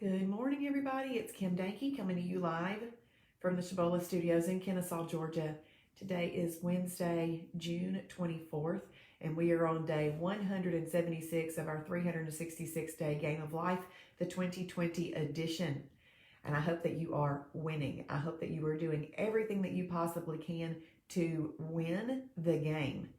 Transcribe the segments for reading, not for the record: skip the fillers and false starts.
Good morning, everybody. It's Kim Dankey coming to you live from the Shibboleth Studios in Kennesaw, Georgia. Today is Wednesday, June 24th, and we are on day 176 of our 366-day Game of Life, the 2020 edition. And I hope that you are winning. I hope that you are doing everything that you possibly can to win the game.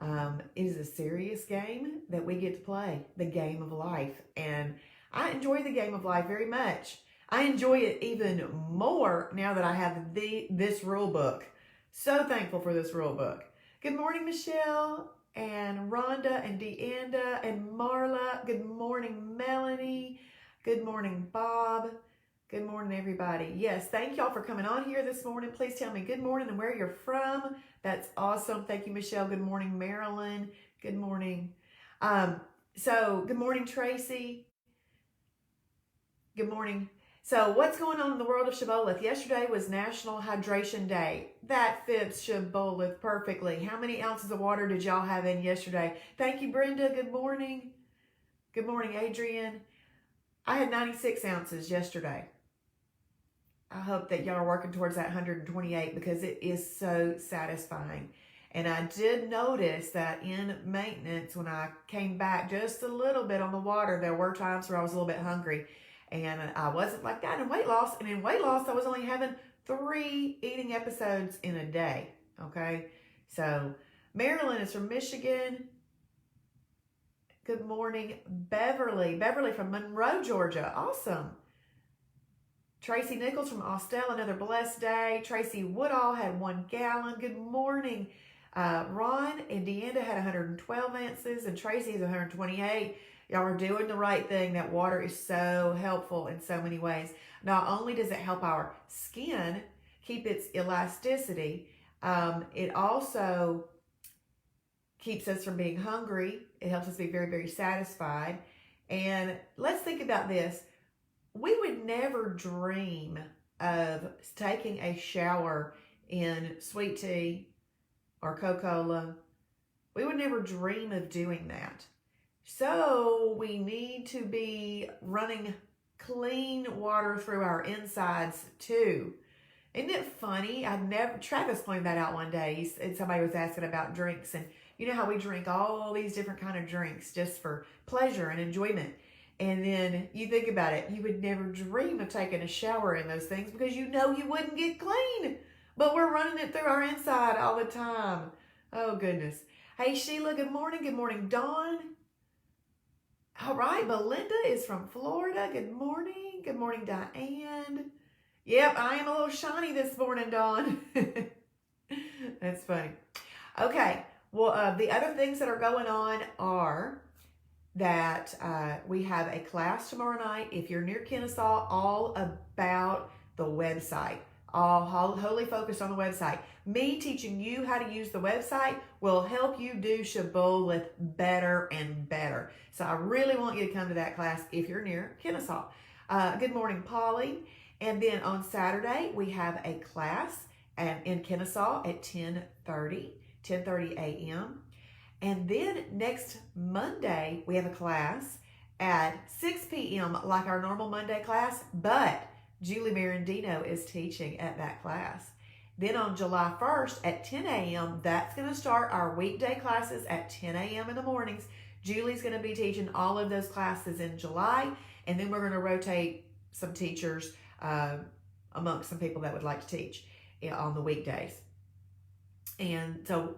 It is a serious game that we get to play, the game of life. And I enjoy the game of life very much. I enjoy it even more now that I have this rule book. So thankful for this rule book. Good morning, Michelle and Rhonda and Deanda and Marla. Good morning, Melanie. Good morning, Bob. Good morning, everybody. Yes, thank y'all for coming on here this morning. Please tell me good morning and where you're from. That's awesome. Thank you, Michelle. Good morning, Marilyn. Good morning. Good morning, Tracy. Good morning. So what's going on in the world of Shibboleth? Yesterday was National Hydration Day. That fits Shibboleth perfectly. How many ounces of water did y'all have in yesterday? Thank you, Brenda. Good morning. Good morning, Adrian. I had 96 ounces yesterday. I hope that y'all are working towards that 128 because it is so satisfying. And I did notice that in maintenance, when I came back just a little bit on the water, there were times where I was a little bit hungry. And I wasn't like that in weight loss. And in weight loss, I was only having 3 eating episodes in a day. Okay. So Marilyn is from Michigan. Good morning, Beverly. Beverly from Monroe, Georgia. Awesome. Tracy Nichols from Austell, another blessed day. Tracy Woodall had 1 gallon. Good morning. Ron and Deanda had 112 ounces and Tracy is 128. Y'all are doing the right thing. That water is so helpful in so many ways. Not only does it help our skin keep its elasticity, it also keeps us from being hungry. It helps us be very, very satisfied. And let's think about this. We would never dream of taking a shower in sweet tea or Coca-Cola. We would never dream of doing that. So we need to be running clean water through our insides too. Isn't it funny? Travis pointed that out one day. And somebody was asking about drinks, and you know how we drink all these different kind of drinks just for pleasure and enjoyment. And then you think about it, you would never dream of taking a shower in those things because you know you wouldn't get clean. But we're running it through our inside all the time. Oh, goodness. Hey, Sheila, good morning. Good morning, Dawn. All right, Belinda is from Florida. Good morning. Good morning, Diane. Yep, I am a little shiny this morning, Dawn. That's funny. Okay, well, the other things that are going on are that we have a class tomorrow night. If you're near Kennesaw, all about the website. All wholly focused on the website. Me teaching you how to use the website will help you do Shibboleth better and better. So I really want you to come to that class if you're near Kennesaw. Good morning, Polly. And then on Saturday, we have a class in Kennesaw at 10:30 a.m. And then next Monday, we have a class at 6 p.m. like our normal Monday class, but Julie Marandino is teaching at that class. Then on July 1st at 10 a.m., that's going to start our weekday classes at 10 a.m. in the mornings. Julie's going to be teaching all of those classes in July, and then we're going to rotate some teachers amongst some people that would like to teach on the weekdays. And so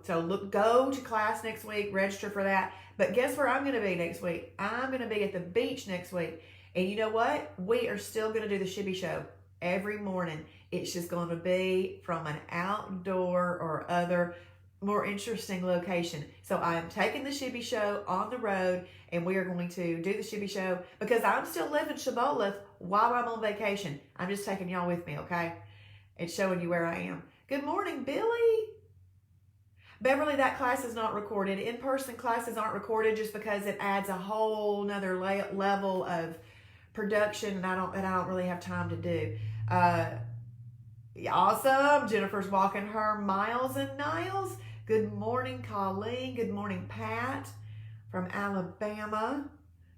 go to class next week, register for that. But guess where I'm going to be next week? I'm going to be at the beach next week. And you know what? We are still going to do the Shibby show every morning. It's just going to be from an outdoor or other more interesting location. So I am taking the Shibby show on the road, and we are going to do the Shibby show because I'm still living Shibboleth while I'm on vacation. I'm just taking y'all with me, okay? It's showing you where I am. Good morning, Billy. Beverly, that class is not recorded. In-person classes aren't recorded just because it adds a whole nother level of production, and I don't really have time to do. Awesome. Jennifer's walking her miles and miles. Good morning, Colleen. Good morning, Pat from Alabama.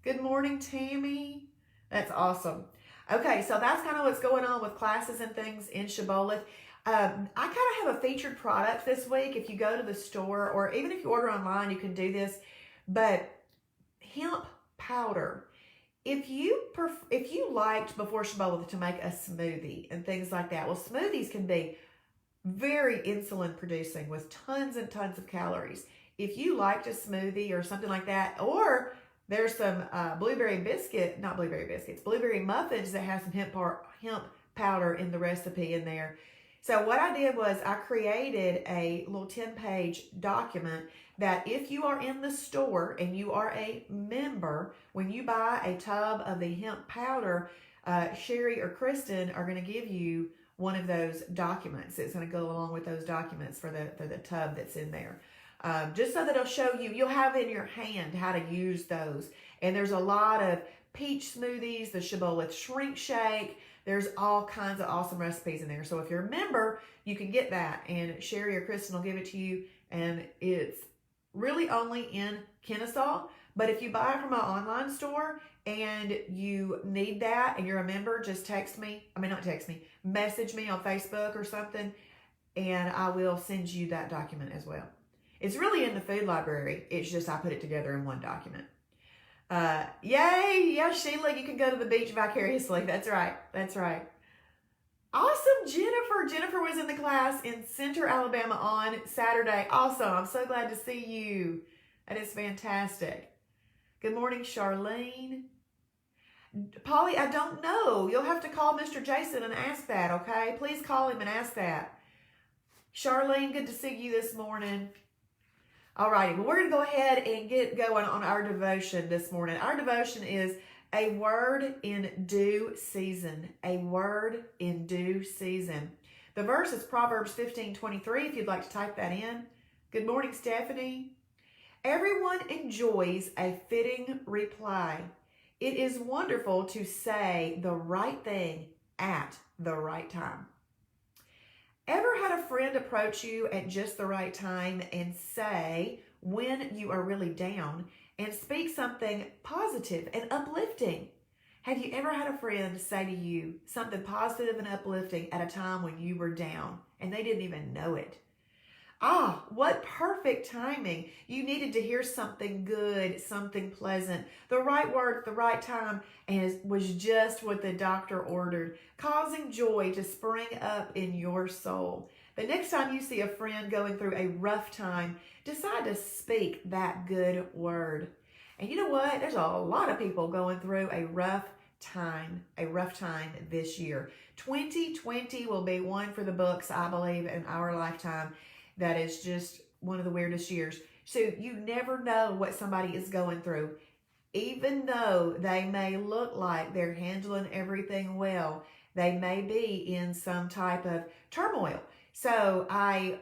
Good morning, Tammy. That's awesome. Okay, so that's kind of what's going on with classes and things in Shibboleth. I kind of have a featured product this week. If you go to the store, or even if you order online, you can do this. But hemp powder. If you liked before Shibboleth to make a smoothie and things like that, well, smoothies can be very insulin producing with tons and tons of calories. If you liked a smoothie or something like that, or there's some blueberry muffins that have some hemp powder in the recipe in there. So what I did was I created a little 10-page document that if you are in the store and you are a member, when you buy a tub of the hemp powder, Sherry or Kristen are going to give you one of those documents. It's going to go along with those documents for the tub that's in there. Just so that it'll show you, you'll have in your hand how to use those. And there's a lot of peach smoothies, the Shibboleth shrink shake. There's all kinds of awesome recipes in there. So if you're a member, you can get that, and Sherry or Kristen will give it to you. And it's really only in Kennesaw. But if you buy it from an online store and you need that and you're a member, just message me on Facebook or something, and I will send you that document as well. It's really in the food library. It's just I put it together in one document. Yay! Yeah, Sheila, you can go to the beach vicariously. That's right. That's right. Awesome, Jennifer. Jennifer was in the class in Center, Alabama on Saturday. Awesome. I'm so glad to see you. That is fantastic. Good morning, Charlene. Polly, I don't know. You'll have to call Mr. Jason and ask that, okay? Please call him and ask that. Charlene, good to see you this morning. All righty, well, we're going to go ahead and get going on our devotion this morning. Our devotion is a word in due season. A word in due season. The verse is Proverbs 15:23, if you'd like to type that in. Good morning, Stephanie. Everyone enjoys a fitting reply. It is wonderful to say the right thing at the right time. Ever had a friend approach you at just the right time and say when you are really down and speak something positive and uplifting? Have you ever had a friend say to you something positive and uplifting at a time when you were down and they didn't even know it? Ah, what perfect timing. You needed to hear something good, something pleasant, the right word at the right time, and it was just what the doctor ordered, causing joy to spring up in your soul. The next time you see a friend going through a rough time, decide to speak that good word. And you know what? There's a lot of people going through a rough time this year. 2020 will be one for the books, I believe, in our lifetime. That is just one of the weirdest years. So you never know what somebody is going through. Even though they may look like they're handling everything well, they may be in some type of turmoil. So I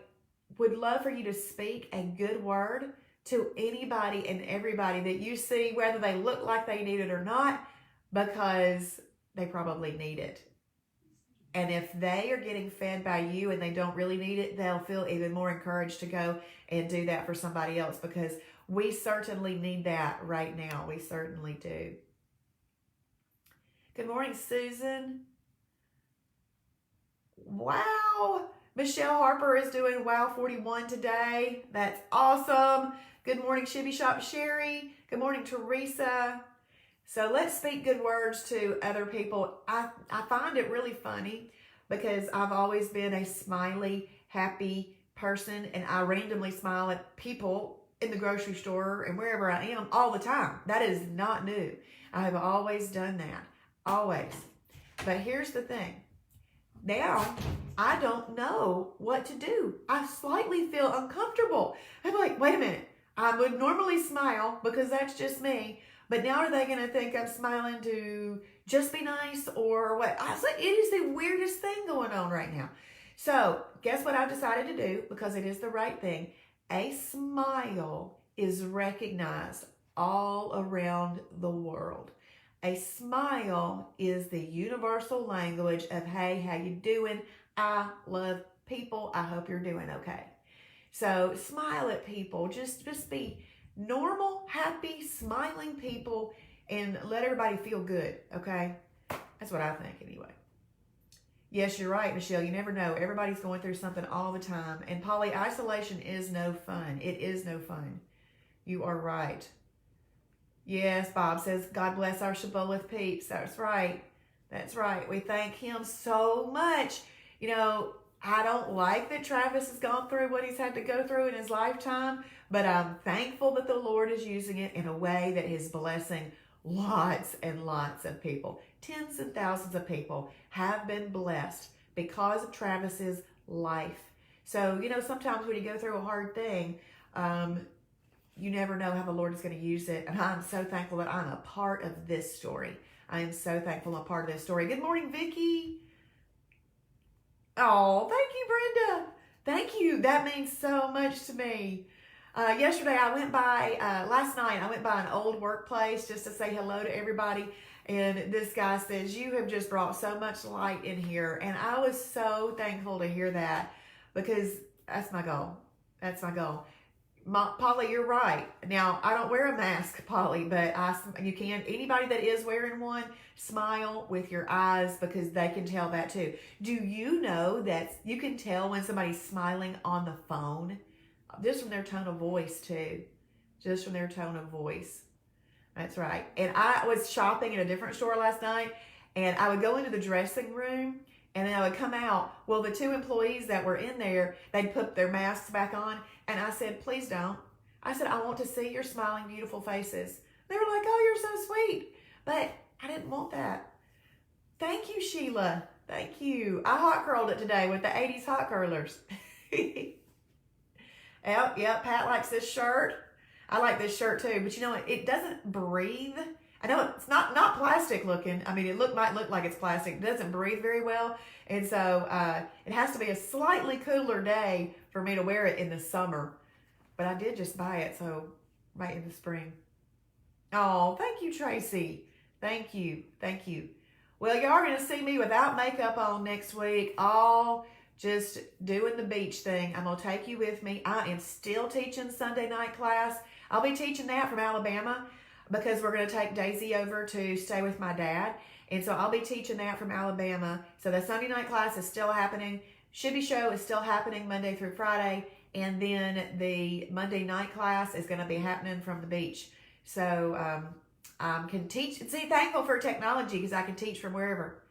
would love for you to speak a good word to anybody and everybody that you see, whether they look like they need it or not, because they probably need it. And if they are getting fed by you and they don't really need it, they'll feel even more encouraged to go and do that for somebody else, because we certainly need that right now. We certainly do. Good morning, Susan. Wow. Michelle Harper is doing Wow 41 today. That's awesome. Good morning, Shibby Shop Sherry. Good morning, Teresa. So let's speak good words to other people. I find it really funny because I've always been a smiley, happy person, and I randomly smile at people in the grocery store and wherever I am all the time. That is not new. I have always done that. Always. But here's the thing. Now, I don't know what to do. I slightly feel uncomfortable. I'm like, wait a minute. I would normally smile because that's just me. But now are they going to think I'm smiling to just be nice or what? I was like, it is the weirdest thing going on right now. So guess what I've decided to do, because it is the right thing. A smile is recognized all around the world. A smile is the universal language of, hey, how you doing? I love people. I hope you're doing okay. So smile at people. Just be normal, happy, smiling people, and let everybody feel good, okay? That's what I think anyway. Yes, you're right, Michelle. You never know. Everybody's going through something all the time. And Polly, isolation is no fun. It is no fun. You are right. Yes, Bob says, God bless our Shibboleth peeps. That's right. That's right. We thank him so much. You know, I don't like that Travis has gone through what he's had to go through in his lifetime, but I'm thankful that the Lord is using it in a way that is blessing lots and lots of people. Tens and thousands of people have been blessed because of Travis's life. So, you know, sometimes when you go through a hard thing, you never know how the Lord is going to use it. And I'm so thankful that I'm a part of this story. I am so thankful I'm a part of this story. Good morning, Vicki. Oh, thank you, Brenda. Thank you. That means so much to me. Yesterday, I went by, last night, I went by an old workplace just to say hello to everybody. And this guy says, you have just brought so much light in here. And I was so thankful to hear that because that's my goal. That's my goal. Polly, you're right. Now, I don't wear a mask, Polly, but you can. Anybody that is wearing one, smile with your eyes because they can tell that too. Do you know that you can tell when somebody's smiling on the phone? Just from their tone of voice too. Just from their tone of voice. That's right. And I was shopping in a different store last night, and I would go into the dressing room, and then I would come out. Well, the two employees that were in there, they'd put their masks back on, and I said, please don't. I said, I want to see your smiling, beautiful faces. They were like, oh, you're so sweet. But I didn't want that. Thank you, Sheila. Thank you. I hot curled it today with the 80s hot curlers. Yep, Pat likes this shirt. I like this shirt too, but you know what? It doesn't breathe. I know it's not plastic looking. I mean, might look like it's plastic. It doesn't breathe very well. And so it has to be a slightly cooler day for me to wear it in the summer. But I did just buy it, so right in the spring. Oh, thank you, Tracy. Thank you. Thank you. Well, y'all are going to see me without makeup on next week, all just doing the beach thing. I'm going to take you with me. I am still teaching Sunday night class. I'll be teaching that from Alabama because we're going to take Daisy over to stay with my dad. And so I'll be teaching that from Alabama. So the Sunday night class is still happening. Shibby show is still happening Monday through Friday. And then the Monday night class is going to be happening from the beach. So I can teach. See, thankful for technology because I can teach from wherever.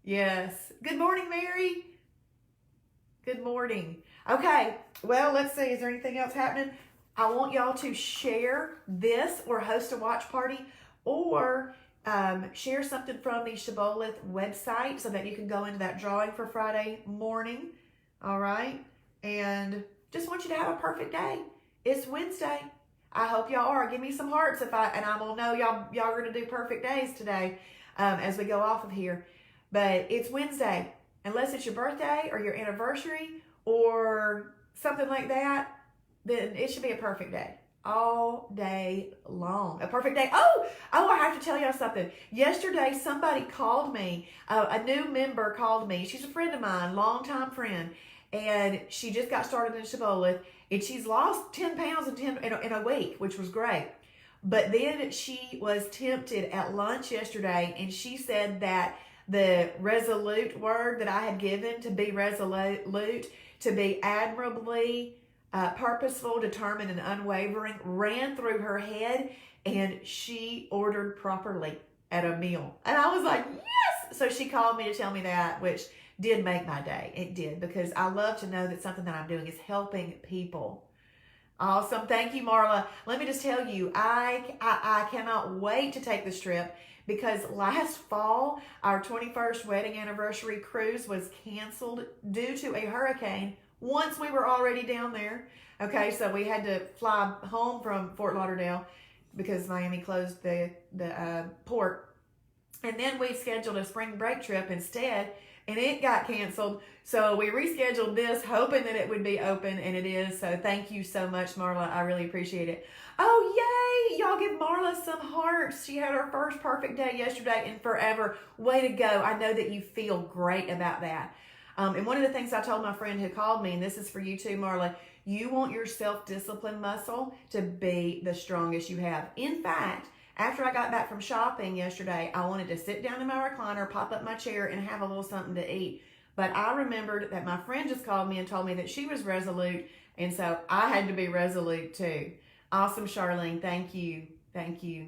Yes. Good morning, Mary. Good morning. Okay. Well, let's see. Is there anything else happening? I want y'all to share this or host a watch party or share something from the Shibboleth website so that you can go into that drawing for Friday morning. All right. And just want you to have a perfect day. It's Wednesday. I hope y'all are. Give me some hearts and I will know y'all are going to do perfect days today as we go off of here. But it's Wednesday. Unless it's your birthday or your anniversary or something like that, then it should be a perfect day. All day long. A perfect day. Oh, I have to tell y'all something. Yesterday, somebody called me. A new member called me. She's a friend of mine, longtime friend. And she just got started in Shibboleth. And she's lost 10 pounds in a week, which was great. But then she was tempted at lunch yesterday. And she said that the resolute word that I had given, to be resolute, to be admirably purposeful, determined, and unwavering, ran through her head, and she ordered properly at a meal. And I was like, yes! So she called me to tell me that, which did make my day. It did, because I love to know that something that I'm doing is helping people. Awesome. Thank you, Marla. Let me just tell you, I cannot wait to take this trip. Because last fall, our 21st wedding anniversary cruise was canceled due to a hurricane once we were already down there. Okay, so we had to fly home from Fort Lauderdale because Miami closed the port. And then we scheduled a spring break trip instead, and it got canceled. So we rescheduled this, hoping that it would be open, and it is. So thank you so much, Marla. I really appreciate it. Oh, yay! Y'all give Marla some hearts. She had her first perfect day yesterday and forever. Way to go. I know that you feel great about that. And one of the things I told my friend who called me, and this is for you too, Marla, you want your self-discipline muscle to be the strongest you have. In fact, After I got back from shopping yesterday, I wanted to sit down in my recliner, pop up my chair, and have a little something to eat. But I remembered that my friend just called me and told me that she was resolute, and so I had to be resolute too. Awesome, Charlene. Thank you. Thank you.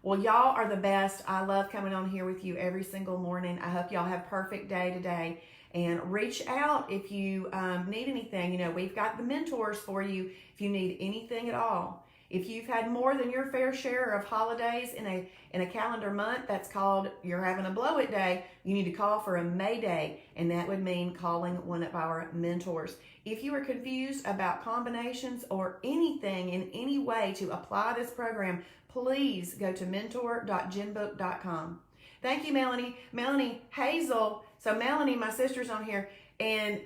Well, y'all are the best. I love coming on here with you every single morning. I hope y'all have a perfect day today. And reach out if you need anything. You know, we've got the mentors for you if you need anything at all. If you've had more than your fair share of holidays in a calendar month, that's called you're having a blow it day. You need to call for a May Day, and that would mean calling one of our mentors. If you are confused about combinations or anything in any way to apply this program, please go to mentor.genbook.com. Thank you, Melanie. Melanie, Hazel. So Melanie, my sister's on here, and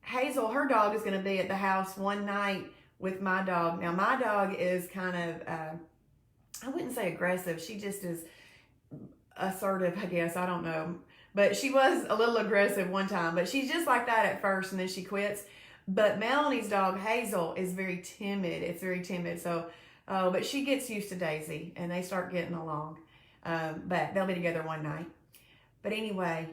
Hazel, her dog is going to be at the house one night with my dog. Now, my dog is kind of, I wouldn't say aggressive. She just is assertive, I guess. I don't know. But she was a little aggressive one time. But she's just like that at first, and then she quits. But Melanie's dog, Hazel, is very timid. It's very timid. So, but she gets used to Daisy, and they start getting along. But they'll be together one night. But anyway,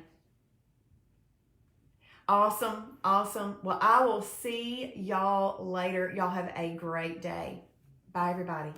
awesome, awesome. Well, I will see y'all later. Y'all have a great day. Bye, everybody.